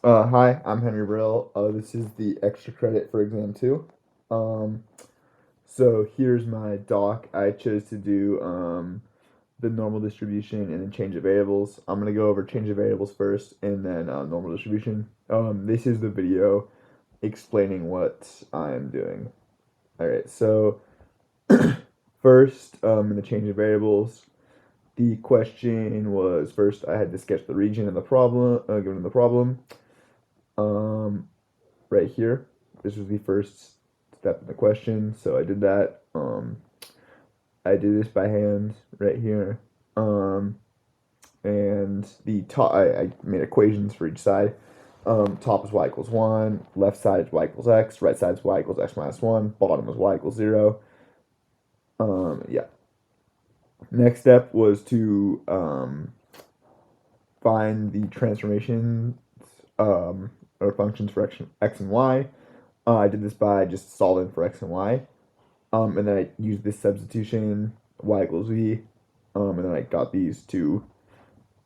Hi, I'm Henry Brill. This is the extra credit for exam two. Um, so here's my doc. I chose to do the normal distribution and then change of variables. I'm gonna go over change of variables first and then normal distribution. This is the video explaining what I'm doing. All right, so first, in the change of variables, the question was first I had to sketch the region of the problem, given the problem. Um, right here. This was the first step in the question, so I did that. I did this by hand right here. Um, and the top, I made equations for each side. Top is y equals 1, left side is y equals x, right side is y equals x minus 1, bottom is y equals 0. Yeah. Next step was to find the transformations or functions for x and y. I did this by just solving for x and y. And then I used this substitution, y equals v, and then I got these two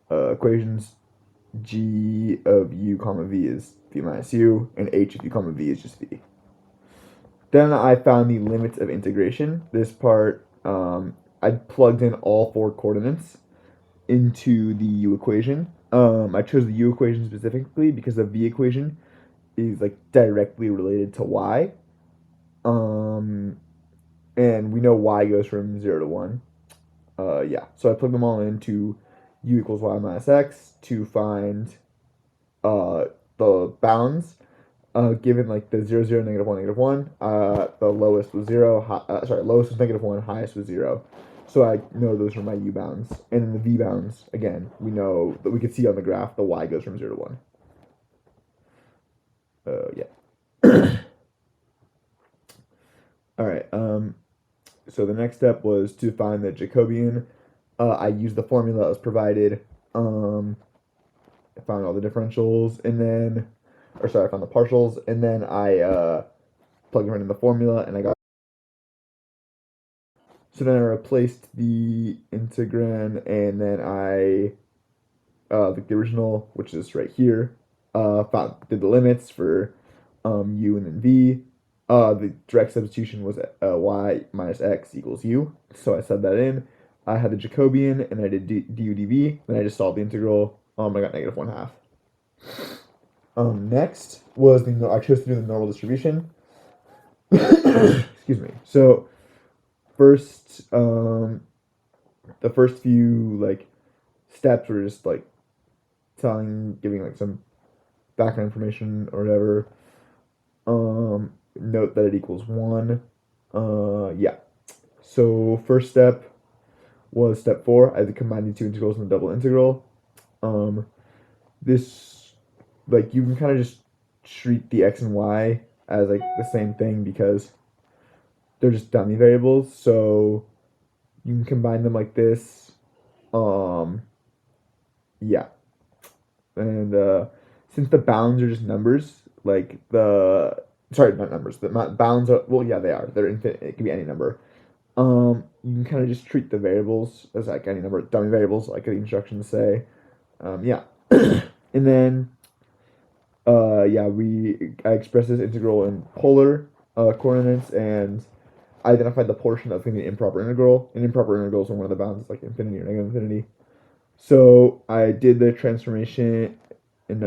equations. G of u comma v is v minus u, and h of u comma v is just v. Then I found the limits of integration. This part, I plugged in all four coordinates into the u equation. I chose the u equation specifically because the v equation is like directly related to y. Um, and we know y goes from 0 to 1. Yeah, so I plug them all into u equals y minus x to find uh, the bounds. Given like the 0, 0, negative 1, negative 1, the lowest was 0, lowest was negative 1, highest was 0. So I know those are my u bounds. And then the v bounds, again, we know that we can see on the graph the y goes from 0 to 1. Yeah. All right. So the next step was to find the Jacobian. I used the formula that was provided. I found all the differentials, and then, or sorry, I found the partials, and then I plugged them in the formula, and I got. So then I replaced the integrand, and then I the original, which is right here, did the limits for u and then v. The direct substitution was y minus x equals u, so I set that in. I had the Jacobian, and I did du dv, then I just solved the integral. I got negative 1/2. Next was I chose to do the normal distribution. Excuse me. So first, the first few like steps were just like giving like some background information or whatever. Note that it equals 1. Yeah. So first step was step 4. I had to combine the two integrals in the double integral. This like you can kind of just treat the x and y as like the same thing because they're just dummy variables. So you can combine them like this. Um, yeah, and since the bounds are just numbers, like the sorry, not numbers. The bounds are well, yeah, they are. They're infinite. It can be any number. You can kind of just treat the variables as like any number, dummy variables, like the instructions say. Yeah, and then yeah, I expressed this integral in polar coordinates and I identified the portion that's going to be an improper integral. An improper integral is when one of the bounds is like infinity or negative infinity. So I did the transformation in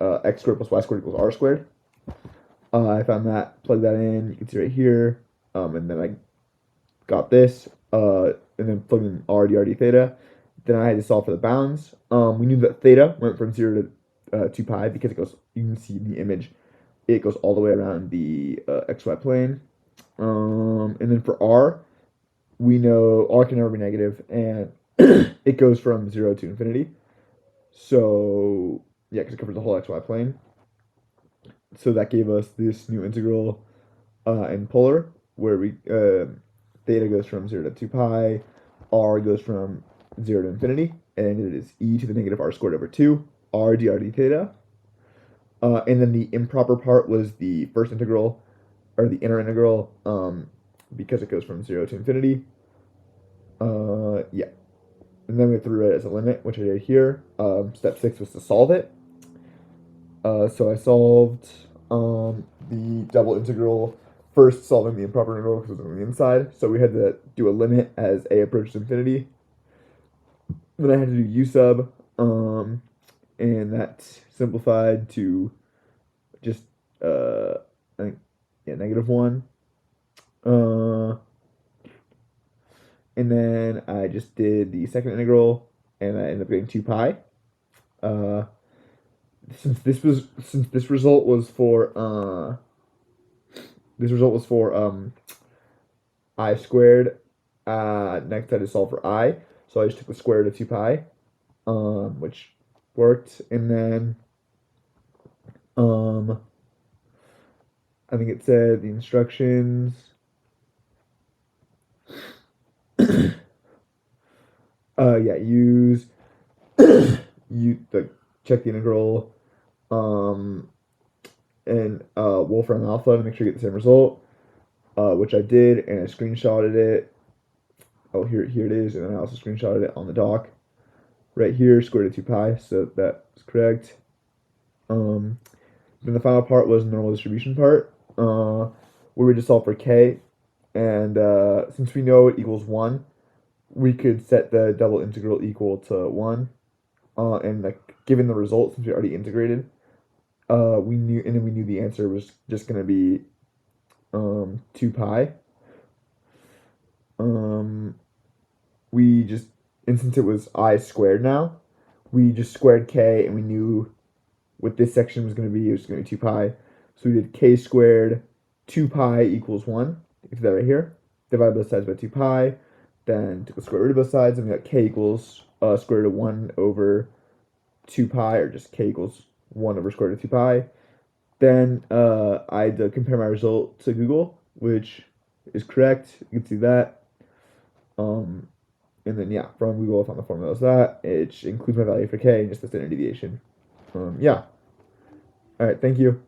x squared plus y squared equals r squared. I found that, plugged that in. You can see right here, and then I got this, and then plugged in r d theta. Then I had to solve for the bounds. We knew that theta went from 0 to 2 pi because it goes. You can see in the image, it goes all the way around the xy plane. And then for r, we know r can never be negative, and it goes from 0 to infinity. So yeah, because it covers the whole xy plane. So that gave us this new integral in polar, where we theta goes from 0 to 2 pi, r goes from 0 to infinity, and it is e to the negative r squared over 2, r dr d theta. And then the improper part was the first integral, or the inner integral, because it goes from 0 to infinity. Yeah. And then we have to rewrite it as a limit, which I did here. Step 6 was to solve it. So I solved the double integral, first solving the improper integral because it was on the inside. So we had to do a limit as a approaches infinity. Then I had to do u sub, and that simplified to just I think -1. Uh, and then I just did the second integral, and I ended up getting 2 pi. Uh, since this result was for I squared. Next I had to solve for I, so I just took the square root of 2 pi, which worked, and then um, I think it said the instructions. Yeah, use check the integral, um, and Wolfram Alpha to make sure you get the same result, which I did, and I screenshotted it. Oh, here it is, and then I also screenshotted it on the doc right here, square root of 2 pi, so that's correct. Then the final part was normal distribution part, where we just solve for k, and since we know it equals 1, we could set the double integral equal to 1, and like given the result, since we already integrated, we knew the answer was just going to be 2 pi. Um, we just, and since it was I squared now, we just squared k, and we knew what this section was going to be. It was going to be 2 pi. So we did k squared 2 pi equals 1. You can do that right here. Divide both sides by 2 pi. Then took the square root of both sides, and we got k equals square root of 1 over 2 pi, or just k equals 1 over square root of 2 pi. Then I had to compare my result to Google, which is correct. You can see that. And then, yeah, from Google, I found the formula as that. It includes my value for k and just the standard deviation. Yeah. All right. Thank you.